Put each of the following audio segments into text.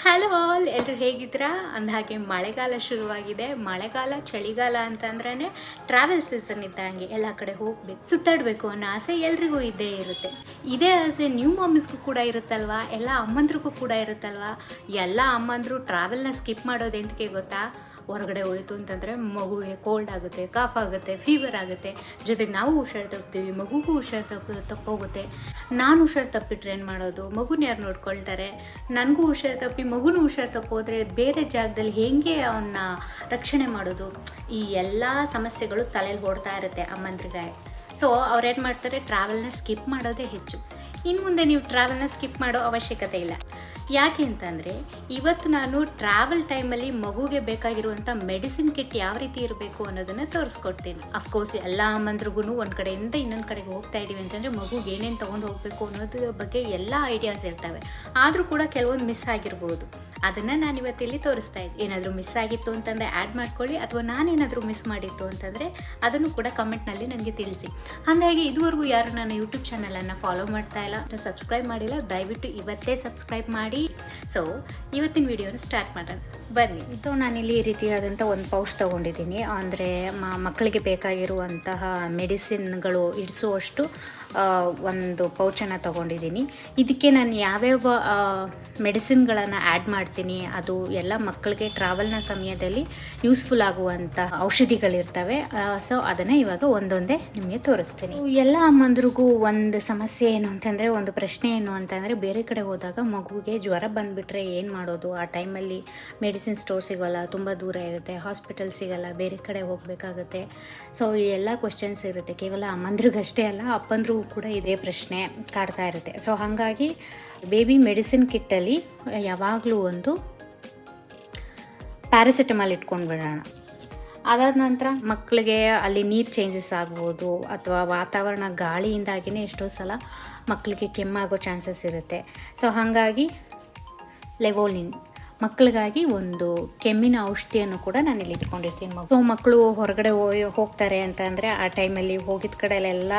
Hello all, ಎಲ್ಲರೂ ಹೇಗಿದ್ದೀರಾ? ಅಂದಹಾಗೆ ಮಳೆಗಾಲ ಶುರುವಾಗಿದೆ. ಮಳೆಗಾಲ ಚಳಿಗಾಲ ಅಂತಂದ್ರೇ ಟ್ರಾವೆಲ್ ಸೀಸನ್ ಇದ್ದಂಗೆ ಎಲ್ಲ ಕಡೆ ಹೋಗಬೇಕು, ಸುತ್ತಾಡಬೇಕು ಅನ್ನೋ ಆಸೆ ಎಲ್ರಿಗೂ ಇದ್ದೇ ಇರುತ್ತೆ. ಇದೇ ಆಸೆ ನ್ಯೂ ಮಾಮಿಸ್ಗೂ ಕೂಡ ಇರುತ್ತಲ್ವಾ, ಎಲ್ಲ ಅಮ್ಮಂದ್ರಿಗೂ ಕೂಡ ಇರುತ್ತಲ್ವಾ. ಎಲ್ಲ ಅಮ್ಮಂದರು ಟ್ರಾವೆಲ್ನ ಸ್ಕಿಪ್ ಮಾಡೋದು ಎಂತಕ್ಕೆ ಗೊತ್ತಾ? ಹೊರಗಡೆ ಹೋಯಿತು ಅಂತಂದರೆ ಮಗುವಿಗೆ ಕೋಲ್ಡ್ ಆಗುತ್ತೆ, ಕಾಫ್ ಆಗುತ್ತೆ, ಫೀವರ್ ಆಗುತ್ತೆ, ಜೊತೆಗೆ ನಾವು ಹುಷಾರು ತಪ್ತೀವಿ, ಮಗುಗೂ ಹುಷಾರು ತಪ್ಪೋಗುತ್ತೆ. ನಾನು ಹುಷಾರು ತಪ್ಪಿಟ್ರೆ ಏನು ಮಾಡೋದು? ಮಗುನ ಯಾರು ನೋಡ್ಕೊಳ್ತಾರೆ? ನನಗೂ ಹುಷಾರು ತಪ್ಪಿ ಮಗುನೂ ಹುಷಾರು ತಪ್ಪೋದ್ರೆ ಬೇರೆ ಜಾಗದಲ್ಲಿ ಹೇಗೆ ಅವನ್ನ ರಕ್ಷಣೆ ಮಾಡೋದು? ಈ ಎಲ್ಲ ಸಮಸ್ಯೆಗಳು ತಲೆಯಲ್ಲಿ ಓಡ್ತಾ ಇರುತ್ತೆ ಅಮ್ಮಂದ್ರಿಗೆ. ಸೊ ಅವ್ರೇನು ಮಾಡ್ತಾರೆ, ಟ್ರಾವೆಲ್ನ ಸ್ಕಿಪ್ ಮಾಡೋದೇ ಹೆಚ್ಚು. ಇನ್ನು ಮುಂದೆ ನೀವು ಟ್ರಾವೆಲ್ನ ಸ್ಕಿಪ್ ಮಾಡೋ ಅವಶ್ಯಕತೆ ಇಲ್ಲ. ಯಾಕೆ ಅಂತಂದರೆ ಇವತ್ತು ನಾನು ಟ್ರಾವೆಲ್ ಟೈಮಲ್ಲಿ ಮಗುಗೆ ಬೇಕಾಗಿರುವಂಥ ಮೆಡಿಸಿನ್ ಕಿಟ್ ಯಾವ ರೀತಿ ಇರಬೇಕು ಅನ್ನೋದನ್ನು ತೋರಿಸ್ಕೊಡ್ತೀನಿ. ಅಫ್ಕೋರ್ಸ್ ಎಲ್ಲ ಅಮ್ಮಂದ್ರಿಗೂ ಒಂದು ಕಡೆಯಿಂದ ಇನ್ನೊಂದು ಕಡೆಗೆ ಹೋಗ್ತಾ ಇದ್ದೀವಿ ಅಂತಂದರೆ ಮಗುಗೆ ಏನೇನು ತೊಗೊಂಡು ಹೋಗಬೇಕು ಅನ್ನೋದ್ರ ಬಗ್ಗೆ ಎಲ್ಲ ಐಡಿಯಾಸ್ ಇರ್ತವೆ. ಆದರೂ ಕೂಡ ಕೆಲವೊಂದು ಮಿಸ್ ಆಗಿರ್ಬೋದು. ಅದನ್ನು ನಾನು ಇವತ್ತಿಲ್ಲಿ ತೋರಿಸ್ತಾ ಇದ್ದೀನಿ. ಏನಾದರೂ ಮಿಸ್ ಆಗಿತ್ತು ಅಂತಂದರೆ ಆ್ಯಡ್ ಮಾಡ್ಕೊಳ್ಳಿ, ಅಥವಾ ನಾನೇನಾದರೂ ಮಿಸ್ ಮಾಡಿತ್ತು ಅಂತಂದರೆ ಅದನ್ನು ಕೂಡ ಕಮೆಂಟ್ನಲ್ಲಿ ನನಗೆ ತಿಳಿಸಿ. ಹಾಗಾಗಿ ಇದುವರೆಗೂ ಯಾರು ನನ್ನ ಯೂಟ್ಯೂಬ್ ಚಾನಲನ್ನು ಫಾಲೋ ಮಾಡ್ತಾ ಇಲ್ಲ, ಸಬ್ಸ್ಕ್ರೈಬ್ ಮಾಡಿಲ್ಲ, ದಯವಿಟ್ಟು ಇವತ್ತೇ ಸಬ್ಸ್ಕ್ರೈಬ್ ಮಾಡಿ. ಸೊ ಇವತ್ತಿನ ವಿಡಿಯೋನ ಸ್ಟಾರ್ಟ್ ಮಾಡೋಣ ಬನ್ನಿ. ಸೊ ನಾನಿಲ್ಲಿ ಈ ರೀತಿಯಾದಂಥ ಒಂದು ಪೌಚ್ ತೊಗೊಂಡಿದ್ದೀನಿ. ಅಂದರೆ ಮಕ್ಕಳಿಗೆ ಬೇಕಾಗಿರುವಂತಹ ಮೆಡಿಸಿನ್ಗಳು ಇಡಿಸುವಷ್ಟು ಒಂದು ಪೌಚನ್ನು ತೊಗೊಂಡಿದ್ದೀನಿ. ಇದಕ್ಕೆ ನಾನು ಯಾವ್ಯಾವ ಮೆಡಿಸಿನ್ಗಳನ್ನು ಆ್ಯಡ್ ಮಾಡ್ತೀನಿ, ಅದು ಎಲ್ಲ ಮಕ್ಕಳಿಗೆ ಟ್ರಾವೆಲ್ನ ಸಮಯದಲ್ಲಿ ಯೂಸ್ಫುಲ್ ಆಗುವಂಥ ಔಷಧಿಗಳಿರ್ತವೆ. ಸೊ ಅದನ್ನು ಇವಾಗ ಒಂದೊಂದೇ ನಿಮಗೆ ತೋರಿಸ್ತೀನಿ. ಎಲ್ಲ ಅಮ್ಮಂದ್ರಿಗೂ ಒಂದು ಸಮಸ್ಯೆ ಏನು ಅಂತಂದರೆ, ಒಂದು ಪ್ರಶ್ನೆ ಏನು ಅಂತಂದರೆ, ಬೇರೆ ಕಡೆ ಹೋದಾಗ ಮಗುಗೆ ಜ್ವರ ಬಂದುಬಿಟ್ರೆ ಏನು ಮಾಡೋದು? ಆ ಟೈಮಲ್ಲಿ ಮೆಡಿಸಿನ್ ಸ್ಟೋರ್ ಸಿಗೋಲ್ಲ, ತುಂಬ ದೂರ ಇರುತ್ತೆ, ಹಾಸ್ಪಿಟಲ್ ಸಿಗೋಲ್ಲ, ಬೇರೆ ಕಡೆ ಹೋಗಬೇಕಾಗುತ್ತೆ. ಸೊ ಈ ಎಲ್ಲ ಕ್ವಶನ್ಸ್ ಇರುತ್ತೆ. ಕೇವಲ ಅಮ್ಮಂದ್ರಿಗಷ್ಟೇ ಅಲ್ಲ, ಅಪ್ಪಂದ್ರಿಗೂ ಕೂಡ ಇದೇ ಪ್ರಶ್ನೆ ಕಾಡ್ತಾ ಇರುತ್ತೆ. ಸೊ ಹಾಗಾಗಿ ಬೇಬಿ ಮೆಡಿಸಿನ್ ಕಿಟ್ಟಲ್ಲಿ ಯಾವಾಗಲೂ ಒಂದು ಪ್ಯಾರಾಸಿಟಮಾಲ್ ಇಟ್ಕೊಂಡು ಬಿಡೋಣ. ಅದಾದ ನಂತರ ಮಕ್ಕಳಿಗೆ ಅಲ್ಲಿ ನೀರು ಚೇಂಜಸ್ ಆಗ್ಬೋದು, ಅಥವಾ ವಾತಾವರಣ ಗಾಳಿಯಿಂದಾಗಿಯೇ ಎಷ್ಟೋ ಸಲ ಮಕ್ಕಳಿಗೆ ಕೆಮ್ಮಾಗೋ ಚಾನ್ಸಸ್ ಇರುತ್ತೆ. ಸೊ ಹಾಗಾಗಿ ಲೆವೋಲಿನ್ ಮಕ್ಕಳಿಗಾಗಿ ಒಂದು ಕೆಮ್ಮಿನ ಔಷಧಿಯನ್ನು ಕೂಡ ನಾನು ಇಲ್ಲಿ ಇಟ್ಕೊಂಡಿರ್ತೀನಿ. ಸೊ ಮಕ್ಕಳು ಹೊರಗಡೆ ಹೋಗ್ತಾರೆ ಅಂತಂದರೆ ಆ ಟೈಮಲ್ಲಿ ಹೋಗಿದ ಕಡೆಯಲ್ಲೆಲ್ಲ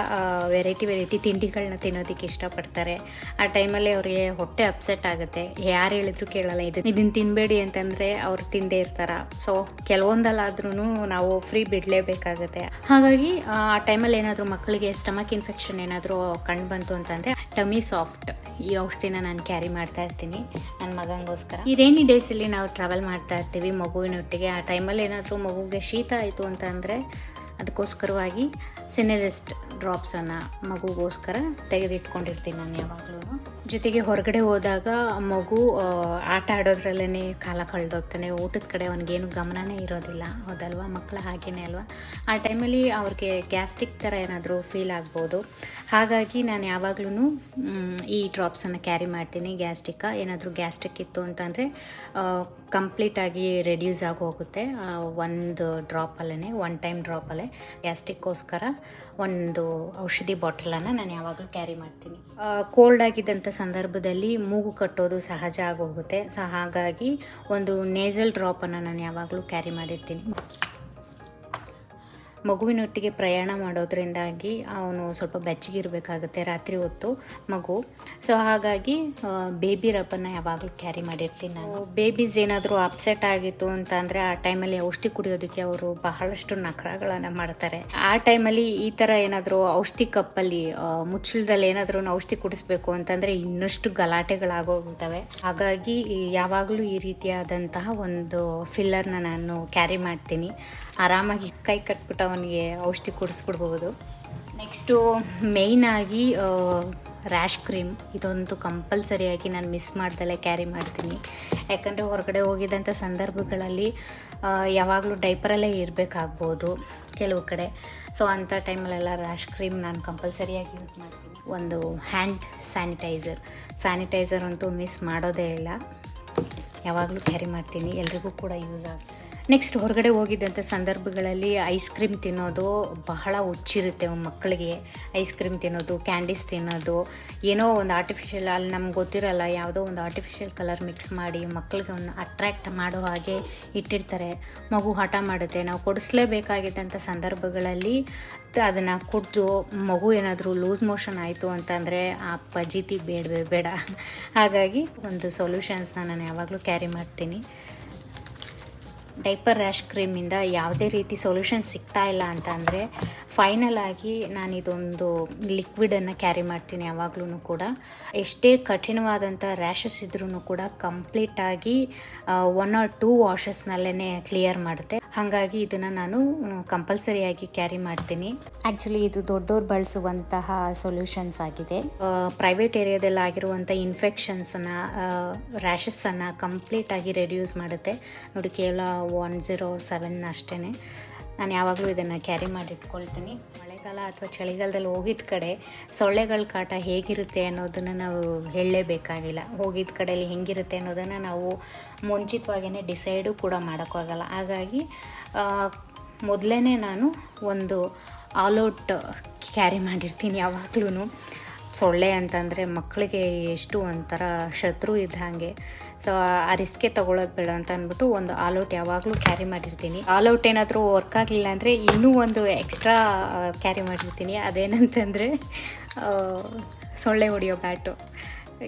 ವೆರೈಟಿ ತಿಂಡಿಗಳನ್ನ ತಿನ್ನೋದಕ್ಕೆ ಇಷ್ಟಪಡ್ತಾರೆ. ಆ ಟೈಮಲ್ಲಿ ಅವ್ರಿಗೆ ಹೊಟ್ಟೆ ಅಪ್ಸೆಟ್ ಆಗುತ್ತೆ. ಯಾರು ಹೇಳಿದ್ರು ಕೇಳಲ್ಲ, ಇದನ್ನು ತಿನ್ನಬೇಡಿ ಅಂತಂದರೆ ಅವ್ರು ತಿಂದೇ ಇರ್ತಾರೆ. ಸೊ ಕೆಲವೊಂದಲ್ಲಾದ್ರೂ ನಾವು ಫ್ರೀ ಬಿಡಲೇಬೇಕಾಗುತ್ತೆ. ಹಾಗಾಗಿ ಆ ಟೈಮಲ್ಲಿ ಏನಾದರೂ ಮಕ್ಕಳಿಗೆ ಸ್ಟಮಕ್ ಇನ್ಫೆಕ್ಷನ್ ಏನಾದರೂ ಕಂಡು ಬಂತು ಅಂತಂದರೆ ಟಮಿ ಸಾಫ್ಟ್ ಈ ಔಷಧಿನ ನಾನು ಕ್ಯಾರಿ ಮಾಡ್ತಾ ಇರ್ತೀನಿ ನನ್ನ ಮಗನಿಗೋಸ್ಕರ. ಈ ರೈನಿ ಡೇಸಲ್ಲಿ ನಾವು ಟ್ರಾವೆಲ್ ಮಾಡ್ತಾ ಇರ್ತೀವಿ ಮಗುವಿನೊಟ್ಟಿಗೆ. ಆ ಟೈಮಲ್ಲಿ ಏನಾದರೂ ಮಗುಗೆ ಶೀತ ಆಯಿತು ಅಂತ ಅಂದರೆ ಅದಕ್ಕೋಸ್ಕರವಾಗಿ ಸಿನೆರೆಸ್ಟ್ ಡ್ರಾಪ್ಸನ್ನು ಮಗುಗೋಸ್ಕರ ತೆಗೆದಿಟ್ಕೊಂಡಿರ್ತೀನಿ ನಾನು ಯಾವಾಗಲೂ. ಜೊತೆಗೆ ಹೊರಗಡೆ ಹೋದಾಗ ಮಗು ಆಟ ಆಡೋದ್ರಲ್ಲೇ ಕಾಲ ಕಳೆದೋಗ್ತಾನೆ, ಊಟದ ಕಡೆ ಅವನಿಗೇನು ಗಮನನೇ ಇರೋದಿಲ್ಲ. ಹೌದಲ್ವಾ? ಮಕ್ಕಳು ಹಾಗೇನೆ ಅಲ್ವಾ? ಆ ಟೈಮಲ್ಲಿ ಅವ್ರಿಗೆ ಗ್ಯಾಸ್ಟ್ರಿಕ್ ಥರ ಏನಾದರೂ ಫೀಲ್ ಆಗ್ಬೋದು. ಹಾಗಾಗಿ ನಾನು ಯಾವಾಗಲೂ ಈ ಡ್ರಾಪ್ಸನ್ನು ಕ್ಯಾರಿ ಮಾಡ್ತೀನಿ. ಏನಾದರೂ ಗ್ಯಾಸ್ಟ್ರಿಕ್ ಇತ್ತು ಅಂತಂದರೆ ಕಂಪ್ಲೀಟಾಗಿ ರೆಡ್ಯೂಸ್ ಆಗಿ ಹೋಗುತ್ತೆ ಒಂದು ಡ್ರಾಪಲ್ಲೇ, ಒನ್ ಟೈಮ್ ಡ್ರಾಪಲ್ಲೇ. ಗ್ಯಾಸ್ಟ್ರಿಕ್ಕೋಸ್ಕರ ಒಂದು ಔಷಧಿ ಬಾಟಲನ್ನು ನಾನು ಯಾವಾಗಲೂ ಕ್ಯಾರಿ ಮಾಡ್ತೀನಿ. ಕೋಲ್ಡ್ ಆಗಿದ್ದಂಥ ಸಂದರ್ಭದಲ್ಲಿ ಮೂಗು ಕಟ್ಟೋದು ಸಹಜ ಆಗೋಗುತ್ತೆ. ಸೊ ಹಾಗಾಗಿ ಒಂದು ನೇಸಲ್ ಡ್ರಾಪನ್ನು ನಾನು ಯಾವಾಗಲೂ ಕ್ಯಾರಿ ಮಾಡಿರ್ತೀನಿ. ಮಗುವಿನೊಟ್ಟಿಗೆ ಪ್ರಯಾಣ ಮಾಡೋದ್ರಿಂದಾಗಿ ಅವನು ಸ್ವಲ್ಪ ಬೆಚ್ಚಗಿರಬೇಕಾಗುತ್ತೆ ರಾತ್ರಿ ಹೊತ್ತು ಮಗು. ಸೊ ಹಾಗಾಗಿ ಬೇಬಿ ರಬ್ಬನ್ನು ಯಾವಾಗಲೂ ಕ್ಯಾರಿ ಮಾಡಿರ್ತೀನಿ ನಾನು. ಬೇಬೀಸ್ ಏನಾದರೂ ಅಪ್ಸೆಟ್ ಆಗಿತ್ತು ಅಂತ ಅಂದರೆ ಆ ಟೈಮಲ್ಲಿ ಔಷಧಿ ಕುಡಿಯೋದಕ್ಕೆ ಅವರು ಬಹಳಷ್ಟು ನಖರಗಳನ್ನು ಮಾಡ್ತಾರೆ. ಆ ಟೈಮಲ್ಲಿ ಈ ಥರ ಏನಾದರೂ ಔಷಧಿ ಕಪ್ಪಲ್ಲಿ ಮುಚ್ಚಳದಲ್ಲಿ ಏನಾದರೂ ಔಷಧಿ ಕುಡಿಸ್ಬೇಕು ಅಂತಂದರೆ ಇನ್ನಷ್ಟು ಗಲಾಟೆಗಳಾಗೋಗ್ತವೆ. ಹಾಗಾಗಿ ಯಾವಾಗಲೂ ಈ ರೀತಿಯಾದಂತಹ ಒಂದು ಫಿಲ್ಲರ್ನ ನಾನು ಕ್ಯಾರಿ ಮಾಡ್ತೀನಿ. ಆರಾಮಾಗಿ ಕೈ ಕಟ್ಬಿಟ್ಟು ಅವನಿಗೆ ಔಷಧಿ ಕುಡಿಸ್ಬಿಡ್ಬೋದು. ನೆಕ್ಸ್ಟು ಮೇಯ್ನಾಗಿ ರ್ಯಾಶ್ ಕ್ರೀಮ್, ಇದೊಂದು ಕಂಪಲ್ಸರಿಯಾಗಿ ನಾನು ಮಿಸ್ ಮಾಡ್ದಲೇ ಕ್ಯಾರಿ ಮಾಡ್ತೀನಿ. ಯಾಕಂದರೆ ಹೊರಗಡೆ ಹೋಗಿದ್ದಂಥ ಸಂದರ್ಭಗಳಲ್ಲಿ ಯಾವಾಗಲೂ ಡೈಪರಲ್ಲೇ ಇರಬೇಕಾಗ್ಬೋದು ಕೆಲವು ಕಡೆ. ಸೊ ಅಂಥ ಟೈಮಲ್ಲೆಲ್ಲ ರ್ಯಾಶ್ ಕ್ರೀಮ್ ನಾನು ಕಂಪಲ್ಸರಿಯಾಗಿ ಯೂಸ್ ಮಾಡ್ತೀನಿ. ಒಂದು ಹ್ಯಾಂಡ್ ಸ್ಯಾನಿಟೈಸರ್ ಅಂತೂ ಮಿಸ್ ಮಾಡೋದೇ ಇಲ್ಲ, ಯಾವಾಗಲೂ ಕ್ಯಾರಿ ಮಾಡ್ತೀನಿ. ಎಲ್ರಿಗೂ ಕೂಡ ಯೂಸ್ ಆಗುತ್ತೆ. ನೆಕ್ಸ್ಟ್ ಹೊರಗಡೆ ಹೋಗಿದ್ದಂಥ ಸಂದರ್ಭಗಳಲ್ಲಿ ಐಸ್ ಕ್ರೀಮ್ ತಿನ್ನೋದು ಬಹಳ ಹುಚ್ಚಿರುತ್ತೆ ಮಕ್ಕಳಿಗೆ. ಐಸ್ ಕ್ರೀಮ್ ತಿನ್ನೋದು, ಕ್ಯಾಂಡೀಸ್ ತಿನ್ನೋದು, ಏನೋ ಒಂದು ಆರ್ಟಿಫಿಷಿಯಲ್, ಅಲ್ಲಿ ನಮ್ಗೆ ಗೊತ್ತಿರಲ್ಲ, ಯಾವುದೋ ಒಂದು ಆರ್ಟಿಫಿಷಿಯಲ್ ಕಲರ್ ಮಿಕ್ಸ್ ಮಾಡಿ ಮಕ್ಕಳಿಗೆ ಒಂದು ಅಟ್ರ್ಯಾಕ್ಟ್ ಮಾಡೋ ಹಾಗೆ ಇಟ್ಟಿರ್ತಾರೆ. ಮಗು ಹಠ ಮಾಡುತ್ತೆ. ನಾವು ಕೊಡಿಸ್ಲೇಬೇಕಾಗಿದ್ದಂಥ ಸಂದರ್ಭಗಳಲ್ಲಿ ಅದನ್ನು ಕುಡಿದು ಮಗು ಏನಾದರೂ ಲೂಸ್ ಮೋಷನ್ ಆಯಿತು ಅಂತಂದರೆ ಆ ಪಜೀತಿ ಬೇಡವೇ ಬೇಡ. ಹಾಗಾಗಿ ಒಂದು ಸೊಲ್ಯೂಷನ್ಸ್ನ ನಾನು ಯಾವಾಗಲೂ ಕ್ಯಾರಿ ಮಾಡ್ತೀನಿ. ಡೈಪರ್ ರ್ಯಾಶ್ ಕ್ರೀಮಿಂದ ಯಾವುದೇ ರೀತಿ ಸೊಲ್ಯೂಷನ್ ಸಿಗ್ತಾ ಇಲ್ಲ ಅಂತ ಅಂದರೆ ಫೈನಲ್ ಆಗಿ ನಾನು ಇದೊಂದು ಲಿಕ್ವಿಡನ್ನು ಕ್ಯಾರಿ ಮಾಡ್ತೀನಿ ಯಾವಾಗಲೂ ಕೂಡ. ಎಷ್ಟೇ ಕಠಿಣವಾದಂಥ ರ್ಯಾಷಸ್ ಇದ್ರೂ ಕೂಡ ಕಂಪ್ಲೀಟಾಗಿ 1 or 2 ವಾಷಸ್ನಲ್ಲೇ ಕ್ಲಿಯರ್ ಮಾಡುತ್ತೆ. ಹಾಗಾಗಿ ಇದನ್ನು ನಾನು ಕಂಪಲ್ಸರಿಯಾಗಿ ಕ್ಯಾರಿ ಮಾಡ್ತೀನಿ. ಆ್ಯಕ್ಚುಲಿ ಇದು ದೊಡ್ಡೋರು ಬಳಸುವಂತಹ ಸೊಲ್ಯೂಷನ್ಸ್ ಆಗಿದೆ. ಪ್ರೈವೇಟ್ ಏರಿಯಾದಲ್ಲಿ ಆಗಿರುವಂಥ ಇನ್ಫೆಕ್ಷನ್ಸನ್ನು, ರ್ಯಾಷಸ್ಸನ್ನು ಕಂಪ್ಲೀಟಾಗಿ ರೆಡ್ಯೂಸ್ ಮಾಡುತ್ತೆ. ನೋಡಿ, ಕೇವಲ 107 ಅಷ್ಟೇ. ನಾನು ಯಾವಾಗಲೂ ಇದನ್ನು ಕ್ಯಾರಿ ಮಾಡಿ ಇಟ್ಕೊಳ್ತೀನಿ. ಮಳೆಗಾಲ ಅಥವಾ ಚಳಿಗಾಲದಲ್ಲಿ ಹೋಗಿದ್ದ ಕಡೆ ಸೊಳ್ಳೆಗಳ ಕಾಟ ಹೇಗಿರುತ್ತೆ ಅನ್ನೋದನ್ನು ನಾವು ಹೇಳಲೇಬೇಕಾಗಿಲ್ಲ. ಹೋಗಿದ್ದ ಕಡೆಯಲ್ಲಿ ಹೆಂಗಿರುತ್ತೆ ಅನ್ನೋದನ್ನು ನಾವು ಮುಂಚಿತವಾಗಿಯೇ ಡಿಸೈಡು ಕೂಡ ಮಾಡೋಕ್ಕಾಗಲ್ಲ. ಹಾಗಾಗಿ ಮೊದಲೇ ನಾನು ಒಂದು ಆಲ್ ಔಟ್ ಕ್ಯಾರಿ ಮಾಡಿರ್ತೀನಿ ಯಾವಾಗಲೂ. ಸೊಳ್ಳೆ ಅಂತಂದರೆ ಮಕ್ಕಳಿಗೆ ಎಷ್ಟು ಒಂಥರ ಶತ್ರು ಇದ್ದ ಹಾಗೆ. ಸೊ ಆ ರಿಸ್ಕೆ ತೊಗೊಳ್ಳೋದು ಬೇಡ ಅಂತ ಅಂದ್ಬಿಟ್ಟು ಒಂದು ಆಲ್ ಔಟ್ ಯಾವಾಗಲೂ ಕ್ಯಾರಿ ಮಾಡಿರ್ತೀನಿ. ಆಲ್ ಔಟ್ ಏನಾದರೂ ವರ್ಕ್ ಆಗಲಿಲ್ಲ ಅಂದರೆ ಇನ್ನೂ ಒಂದು ಎಕ್ಸ್ಟ್ರಾ ಕ್ಯಾರಿ ಮಾಡಿರ್ತೀನಿ. ಅದೇನಂತಂದರೆ ಸೊಳ್ಳೆ ಹೊಡೆಯೋ ಬ್ಯಾಟು.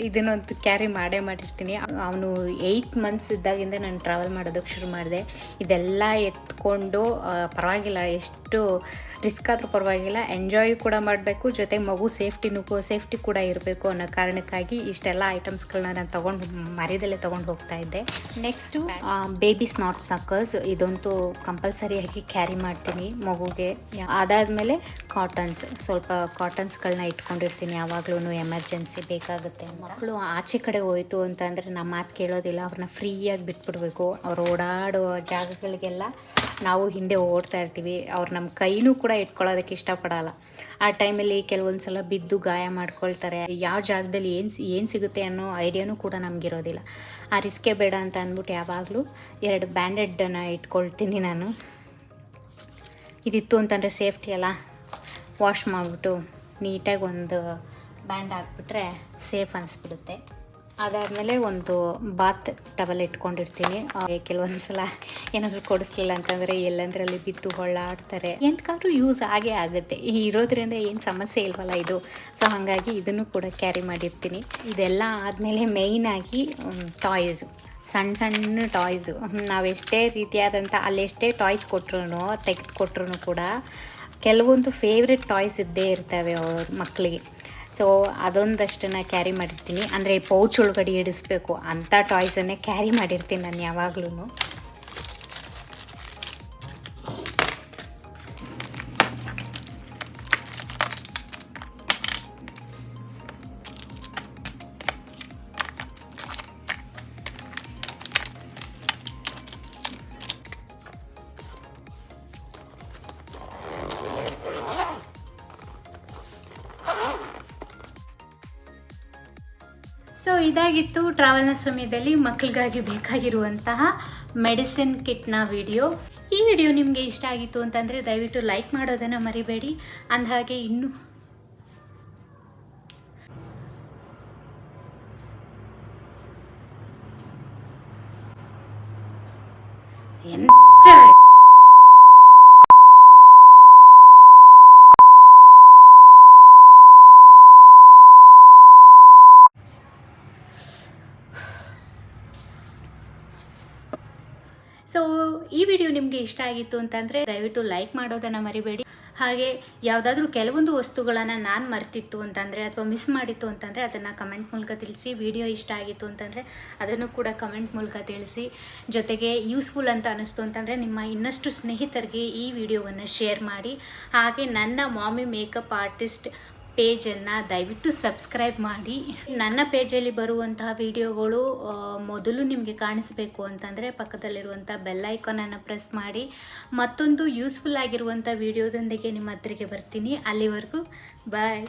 ಇದನ್ನೊಂದು ಕ್ಯಾರಿ ಮಾಡಿರ್ತೀನಿ. ಅವನು 8 months ಇದ್ದಾಗಿಂದ ನಾನು ಟ್ರಾವೆಲ್ ಮಾಡೋದಕ್ಕೆ ಶುರು ಮಾಡಿದೆ. ಇದೆಲ್ಲ ಎತ್ಕೊಂಡು ಪರವಾಗಿಲ್ಲ, ಎಷ್ಟು ರಿಸ್ಕ್ ಆದರೂ ಪರವಾಗಿಲ್ಲ, ಎಂಜಾಯ್ ಕೂಡ ಮಾಡಬೇಕು, ಜೊತೆಗೆ ಮಗು ಸೇಫ್ಟಿ ಕೂಡ ಇರಬೇಕು ಅನ್ನೋ ಕಾರಣಕ್ಕಾಗಿ ಇಷ್ಟೆಲ್ಲ ಐಟಮ್ಸ್ಗಳನ್ನ ನಾನು ಮರ್ಯಾದಲ್ಲೇ ತೊಗೊಂಡು ಹೋಗ್ತಾ ಇದ್ದೆ. ನೆಕ್ಸ್ಟು ಬೇಬಿ ಸ್ನಾಟ್ ಸಕ್ಕರ್ಸ್, ಇದಂತೂ ಕಂಪಲ್ಸರಿಯಾಗಿ ಕ್ಯಾರಿ ಮಾಡ್ತೀನಿ ಮಗುಗೆ. ಅದಾದಮೇಲೆ ಸ್ವಲ್ಪ ಕಾಟನ್ಸ್ಗಳನ್ನ ಇಟ್ಕೊಂಡಿರ್ತೀನಿ ಯಾವಾಗಲೂ, ಎಮರ್ಜೆನ್ಸಿ ಬೇಕಾಗುತ್ತೆ. ಮಕ್ಕಳು ಆಚೆ ಕಡೆ ಹೋಯಿತು ಅಂತಂದರೆ ನಮ್ಮ ಮಾತು ಕೇಳೋದಿಲ್ಲ. ಅವ್ರನ್ನ ಫ್ರೀಯಾಗಿ ಬಿಟ್ಬಿಡ್ಬೇಕು. ಅವ್ರು ಓಡಾಡೋ ಜಾಗಗಳಿಗೆಲ್ಲ ನಾವು ಹಿಂದೆ ಓಡ್ತಾ ಇರ್ತೀವಿ. ಅವ್ರು ನಮ್ಮ ಕೈನೂ ಕೂಡ ಇಟ್ಕೊಳ್ಳೋದಕ್ಕೆ ಇಷ್ಟಪಡಲ್ಲ. ಆ ಟೈಮಲ್ಲಿ ಕೆಲವೊಂದು ಸಲ ಬಿದ್ದು ಗಾಯ ಮಾಡ್ಕೊಳ್ತಾರೆ. ಯಾವ ಜಾಗದಲ್ಲಿ ಏನು ಸಿಗುತ್ತೆ ಅನ್ನೋ ಐಡಿಯಾನೂ ಕೂಡ ನಮಗಿರೋದಿಲ್ಲ. ಆ ರಿಸ್ಕೇ ಬೇಡ ಅಂತ ಅಂದ್ಬಿಟ್ಟು ಯಾವಾಗಲೂ 2 ಬ್ಯಾಂಡೆಡನ್ನು ಇಟ್ಕೊಳ್ತೀನಿ ನಾನು. ಇದಿತ್ತು ಅಂತಂದರೆ ಸೇಫ್ಟಿ ಅಲ್ಲ, ವಾಶ್ ಮಾಡಿಬಿಟ್ಟು ನೀಟಾಗಿ ಒಂದು ಬ್ಯಾಂಡ್ ಹಾಕ್ಬಿಟ್ರೆ ಸೇಫ್ ಅನಿಸ್ಬಿಡುತ್ತೆ. ಅದಾದಮೇಲೆ ಒಂದು ಬಾತ್ ಟವಲ್ ಇಟ್ಕೊಂಡಿರ್ತೀನಿ. ಕೆಲವೊಂದು ಸಲ ಏನಾದರೂ ಕೊಡಿಸ್ಲಿಲ್ಲ ಅಂತಂದರೆ ಎಲ್ಲಂದ್ರಲ್ಲಿ ಬಿದ್ದು ಹೊಳ್ಳಾಡ್ತಾರೆ. ಎಂತಕ್ಕಾದ್ರೂ ಯೂಸ್ ಆಗೇ ಆಗುತ್ತೆ. ಇರೋದ್ರಿಂದ ಏನು ಸಮಸ್ಯೆ ಇಲ್ವಲ್ಲ ಇದು. ಸೊ ಹಾಗಾಗಿ ಇದನ್ನು ಕೂಡ ಕ್ಯಾರಿ ಮಾಡಿರ್ತೀನಿ. ಇದೆಲ್ಲ ಆದಮೇಲೆ ಮೇಯ್ನಾಗಿ ಟಾಯ್ಸು, ಸಣ್ಣ ಟಾಯ್ಸು. ನಾವೆಷ್ಟೇ ರೀತಿಯಾದಂಥ ಅಲ್ಲೆಷ್ಟೇ ಟಾಯ್ಸ್ ತೆಗೆದುಕೊಟ್ರು ಕೂಡ ಕೆಲವೊಂದು ಫೇವ್ರೆಟ್ ಟಾಯ್ಸ್ ಇದ್ದೇ ಇರ್ತವೆ ಅವ್ರ ಮಕ್ಕಳಿಗೆ. ಸೊ ಅದೊಂದಷ್ಟನ್ನು ಕ್ಯಾರಿ ಮಾಡಿರ್ತೀನಿ. ಅಂದರೆ ಪೌಚ್ ಒಳಗಡೆ ಇಡಿಸ್ಬೇಕು ಅಂಥ ಟಾಯ್ಸನ್ನೇ ಕ್ಯಾರಿ ಮಾಡಿರ್ತೀನಿ ನಾನು ಯಾವಾಗಲೂ. ಸೊ ಇದಾಗಿತ್ತು ಟ್ರಾವೆಲ್ನ ಸಮಯದಲ್ಲಿ ಮಕ್ಕಳಿಗಾಗಿ ಬೇಕಾಗಿರುವಂತಹ ಮೆಡಿಸಿನ್ ಕಿಟ್ನ ವಿಡಿಯೋ. ಈ ವಿಡಿಯೋ ನಿಮಗೆ ಇಷ್ಟ ಆಗಿತ್ತು ಅಂತಂದರೆ ದಯವಿಟ್ಟು ಲೈಕ್ ಮಾಡೋದನ್ನು ಮರಿಬೇಡಿ. ಅಂದಹಾಗೆ ಇನ್ನೂ ಸೊ ಈ ವಿಡಿಯೋ ನಿಮಗೆ ಇಷ್ಟ ಆಗಿತ್ತು ಅಂತಂದರೆ ದಯವಿಟ್ಟು ಲೈಕ್ ಮಾಡೋದನ್ನು ಮರಿಬೇಡಿ. ಹಾಗೆ ಯಾವುದಾದ್ರೂ ಕೆಲವೊಂದು ವಸ್ತುಗಳನ್ನು ನಾನು ಮರ್ತಿತ್ತು ಅಂತಂದರೆ ಅಥವಾ ಮಿಸ್ ಮಾಡಿತ್ತು ಅಂತಂದರೆ ಅದನ್ನು ಕಮೆಂಟ್ ಮೂಲಕ ತಿಳಿಸಿ. ವಿಡಿಯೋ ಇಷ್ಟ ಆಗಿತ್ತು ಅಂತಂದರೆ ಅದನ್ನು ಕೂಡ ಕಮೆಂಟ್ ಮೂಲಕ ತಿಳಿಸಿ. ಜೊತೆಗೆ ಯೂಸ್ಫುಲ್ ಅಂತ ಅನ್ನಿಸ್ತು ಅಂತಂದರೆ ನಿಮ್ಮ ಇನ್ನಷ್ಟು ಸ್ನೇಹಿತರಿಗೆ ಈ ವಿಡಿಯೋವನ್ನು ಶೇರ್ ಮಾಡಿ. ಹಾಗೆ ನನ್ನ ಮಾಮಿ ಮೇಕಪ್ ಆರ್ಟಿಸ್ಟ್ ಪೇಜನ್ನು ದಯವಿಟ್ಟು ಸಬ್ಸ್ಕ್ರೈಬ್ ಮಾಡಿ. ನನ್ನ ಪೇಜಲ್ಲಿ ಬರುವಂತಹ ವಿಡಿಯೋಗಳು ಮೊದಲು ನಿಮಗೆ ಕಾಣಿಸಬೇಕು ಅಂತಂದರೆ ಪಕ್ಕದಲ್ಲಿರುವಂಥ ಬೆಲ್ ಐಕಾನನ್ನು ಪ್ರೆಸ್ ಮಾಡಿ. ಮತ್ತೊಂದು ಯೂಸ್ಫುಲ್ ಆಗಿರುವಂಥ ವಿಡಿಯೋದೊಂದಿಗೆ ನಿಮ್ಮ ಹತ್ತಿರಕ್ಕೆ ಬರ್ತೀನಿ. ಅಲ್ಲಿವರೆಗೂ ಬಾಯ್.